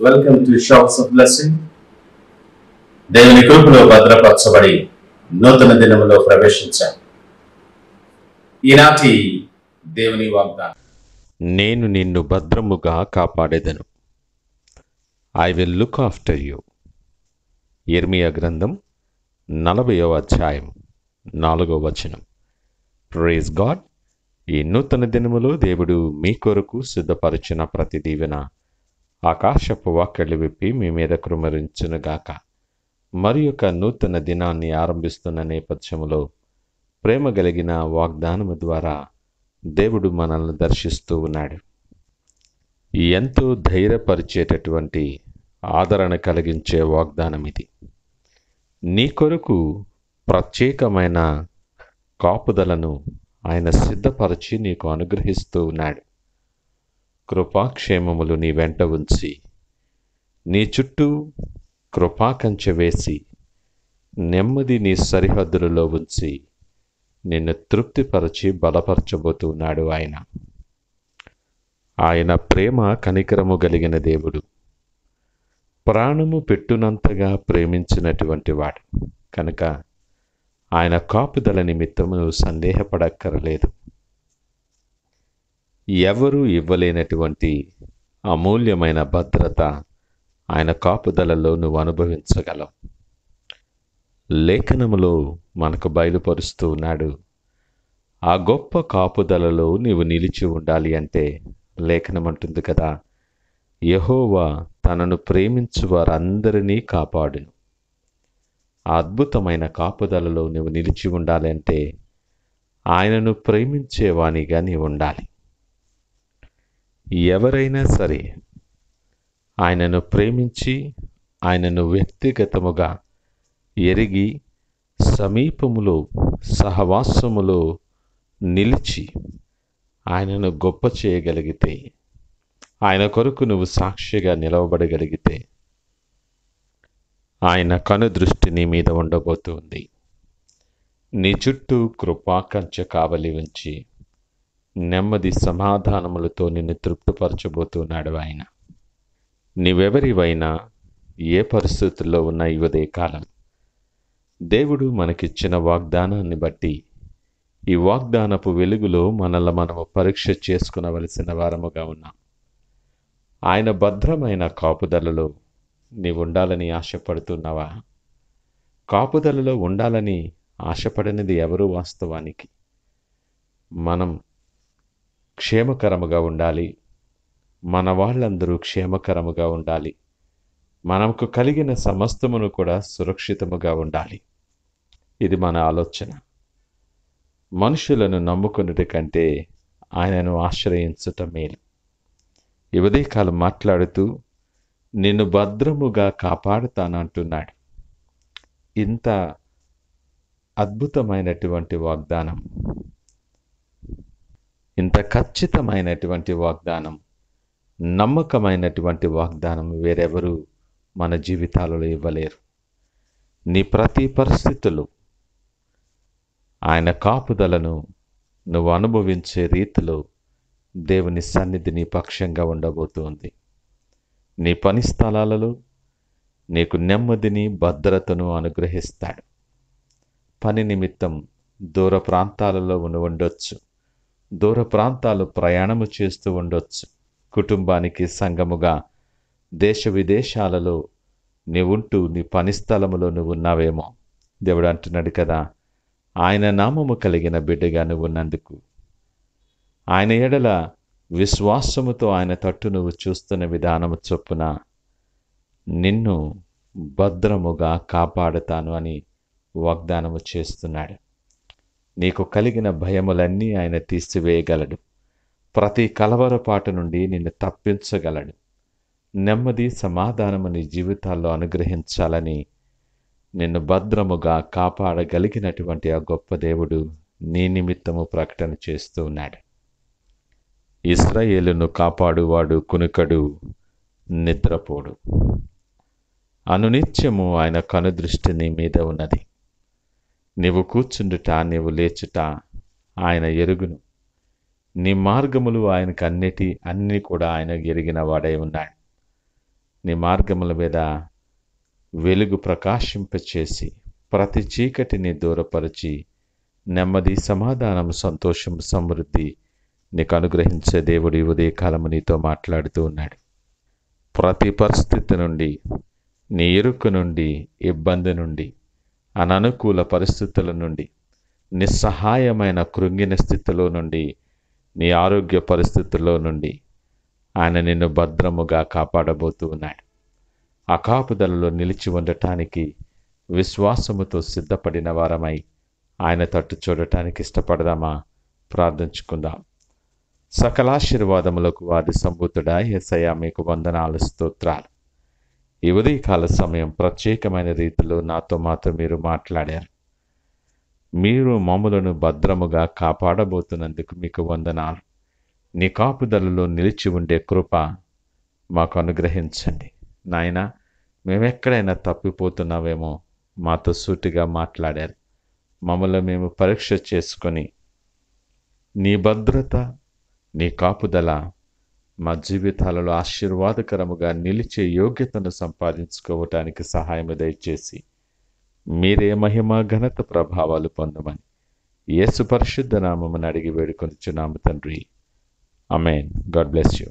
Welcome to shops of blessing. దేవుని కృపలో భద్రపరచబడి నూతన దినములో ప్రవేశించాం. ఈనాటి దేవుని వాగ్దానం, నేను నిన్ను భద్రముగా కాపాడెదను. I will look after you. యిర్మీయా గ్రంథం 40వ అధ్యాయం 4వ వచనం. Praise God. ఈ నూతన దినములో దేవుడు మీ కొరకు సిద్ధపరిచిన ప్రతి దీవెన ఆకాశపు వాక్యలు విప్పి మీ మీద కృమరించునుగాక. మరి యొక్క నూతన దినాన్ని ఆరంభిస్తున్న నేపథ్యములో ప్రేమ కలిగిన వాగ్దానము ద్వారా దేవుడు మనల్ని దర్శిస్తూ ఉన్నాడు. ఎంతో ధైర్యపరిచేటటువంటి ఆదరణ కలిగించే వాగ్దానం ఇది. నీ కొరకు ప్రత్యేకమైన కాపుదలను ఆయన సిద్ధపరిచి నీకు అనుగ్రహిస్తూ ఉన్నాడు. కృపాక్షేమములు నీ వెంట ఉంచి, నీ చుట్టూ కృపాకంచె వేసి, నెమ్మది నీ సరిహద్దులలో ఉంచి నిన్ను తృప్తిపరచి బలపరచబోతున్నాడు ఆయన ప్రేమ కనికరము కలిగిన దేవుడు. ప్రాణము పెట్టునంతగా ప్రేమించినటువంటి వాడు కనుక ఆయన కాపుదల నిమిత్తము సందేహపడక్కరలేదు. ఎవరు ఇవ్వలేనటువంటి అమూల్యమైన భద్రత ఆయన కాపుదలలో నువ్వు అనుభవించగలవు. లేఖనములో మనకు బయలుపరుస్తూ ఉన్నాడు. ఆ గొప్ప కాపుదలలో నీవు నిలిచి ఉండాలి అంటే లేఖనం అంటుంది కదా, యెహోవా తనను ప్రేమించు వారందరినీ కాపాడును. ఆ అద్భుతమైన కాపుదలలో నువ్వు నిలిచి ఉండాలి అంటే ఆయనను ప్రేమించేవానిగా నీవు ఉండాలి. ఎవరైనా సరే ఆయనను ప్రేమించి ఆయనను వ్యక్తిగతముగా ఎరిగి సమీపములో సహవాసములో నిలిచి ఆయనను గొప్ప చేయగలిగితే, ఆయన కొరకు నువ్వు సాక్షిగా నిలవబడగలిగితే ఆయన కనుదృష్టి నీ మీద ఉండబోతుంది. నీ చుట్టూ కృపాకంచె కావలి ఉంచి నెమ్మది సమాధానములతో నిన్ను తృప్తిపరచబోతున్నాడు ఆయన. నీవెవరివైనా ఏ పరిస్థితుల్లో ఉన్న ఈ ఉదయకాలం దేవుడు మనకిచ్చిన వాగ్దానాన్ని బట్టి ఈ వాగ్దానపు వెలుగులో మనము పరీక్ష చేసుకునవలసిన వారముగా ఉన్నాం. ఆయన భద్రమైన కాపుదలలో నీవు ఉండాలని ఆశపడుతున్నావా? కాపుదలలో ఉండాలని ఆశపడినది ఎవరు? వాస్తవానికి మనం క్షేమకరముగా ఉండాలి, మన వాళ్ళందరూ క్షేమకరముగా ఉండాలి, మనకు కలిగిన సమస్తమును కూడా సురక్షితముగా ఉండాలి. ఇది మన ఆలోచన. మనుషులను నమ్ముకున్నటి కంటే ఆయనను ఆశ్రయించటం మేలు. ఈ ఉదయకాలం మాట్లాడుతూ నిన్ను భద్రముగా కాపాడుతానంటున్నాడు. ఇంత అద్భుతమైనటువంటి వాగ్దానం, ఇంత ఖచ్చితమైనటువంటి వాగ్దానం, నమ్మకమైనటువంటి వాగ్దానం వేరెవరు మన జీవితాలలో ఇవ్వలేరు. నీ ప్రతి పరిస్థితులు ఆయన కాపుదలను నువ్వు అనుభవించే రీతిలో దేవుని సన్నిధి నీ పక్షంగా ఉండబోతుంది. నీ పని స్థలాలలో నీకు నెమ్మదిని భద్రతను అనుగ్రహిస్తాడు. పని నిమిత్తం దూర ప్రాంతాలలో ఉండొచ్చు, దూర ప్రాంతాలు ప్రయాణము చేస్తూ ఉండొచ్చు. కుటుంబానికి సంఘముగా దేశ విదేశాలలో నీవుంటూ నీ పని స్థలములో నువ్వు ఉన్నావేమో. దేవుడు అంటున్నాడు కదా, ఆయన నామము కలిగిన బిడ్డగా నువ్వు ఉన్నందుకు, ఆయన ఎడల విశ్వాసముతో ఆయన తట్టు నువ్వు చూస్తున్న విధానము చొప్పున నిన్ను భద్రముగా కాపాడుతాను అని వాగ్దానము చేస్తున్నాడు. నీకు కలిగిన భయములన్నీ ఆయన తీసివేయగలడు. ప్రతి కలవరపాటు నుండి నిన్ను తప్పించగలడు. నెమ్మది సమాధానము నీ జీవితాల్లో అనుగ్రహించాలని నిన్ను భద్రముగా కాపాడగలిగినటువంటి ఆ గొప్ప దేవుడు నీ నిమిత్తము ప్రకటన చేస్తూ ఉన్నాడు. ఇశ్రాయేలును కాపాడువాడు కునుకడు, నిద్రపోడు. అనునిత్యము ఆయన కనుదృష్టి నీ మీద ఉన్నది. నీవు కూర్చుండుట, నీవు లేచుట ఆయన ఎరుగును. నీ మార్గములు ఆయనకు అన్నీ కూడా ఆయన ఎరిగిన వాడై ఉన్నాడు. నీ మార్గముల మీద వెలుగు ప్రకాశింపచేసి ప్రతి చీకటిని దూరపరిచి నెమ్మది, సమాధానం, సంతోషం, సమృద్ధి నీకు అనుగ్రహించే దేవుడు ఈ ఉదయకాలము నీతో మాట్లాడుతూ ఉన్నాడు. ప్రతి పరిస్థితి నుండి, నీ ఇరుకు నుండి, ఇబ్బంది నుండి, అననుకూల పరిస్థితుల నుండి, నిస్సహాయమైన కృంగిన స్థితిలో నుండి, నీ ఆరోగ్య పరిస్థితుల్లో నుండి ఆయన నిన్ను భద్రముగా కాపాడబోతూ ఉన్నాడు. ఆ కాపుదలలో నిలిచి ఉండటానికి విశ్వాసముతో సిద్ధపడిన వారమై ఆయన తట్టు చూడటానికి ఇష్టపడదామా? ప్రార్థించుకుందాం. సకలాశీర్వాదములకు వాది సంభూతుడా యేసయ్యా, మీకు వందనాలు, స్తోత్రాలు. ఈ ఉదయకాల సమయం ప్రత్యేకమైన రీతిలో నాతో మాతో మీరు మాట్లాడారు. మీరు మమ్ములను భద్రముగా కాపాడబోతున్నందుకు మీకు వందనాలు. నీ కాపుదలలో నిలిచి ఉండే కృప మాకు అనుగ్రహించండి నాయనా. మేమెక్కడైనా తప్పిపోతున్నావేమో మాతో సూటిగా మాట్లాడారు. మమ్మల్ని మేము పరీక్ష చేసుకొని నీ భద్రత, నీ కాపుదల మా జీవితాలలో ఆశీర్వాదకరముగా నిలిచే యోగ్యతను సంపాదించుకోవటానికి సహాయం దయచేసి మీరే మహిమ, ఘనత, ప్రభావాలు పొందమని యేసు పరిశుద్ధ నామమున అడిగి వేడుకొనుచున్నాము తండ్రి. ఆమేన్. God bless you.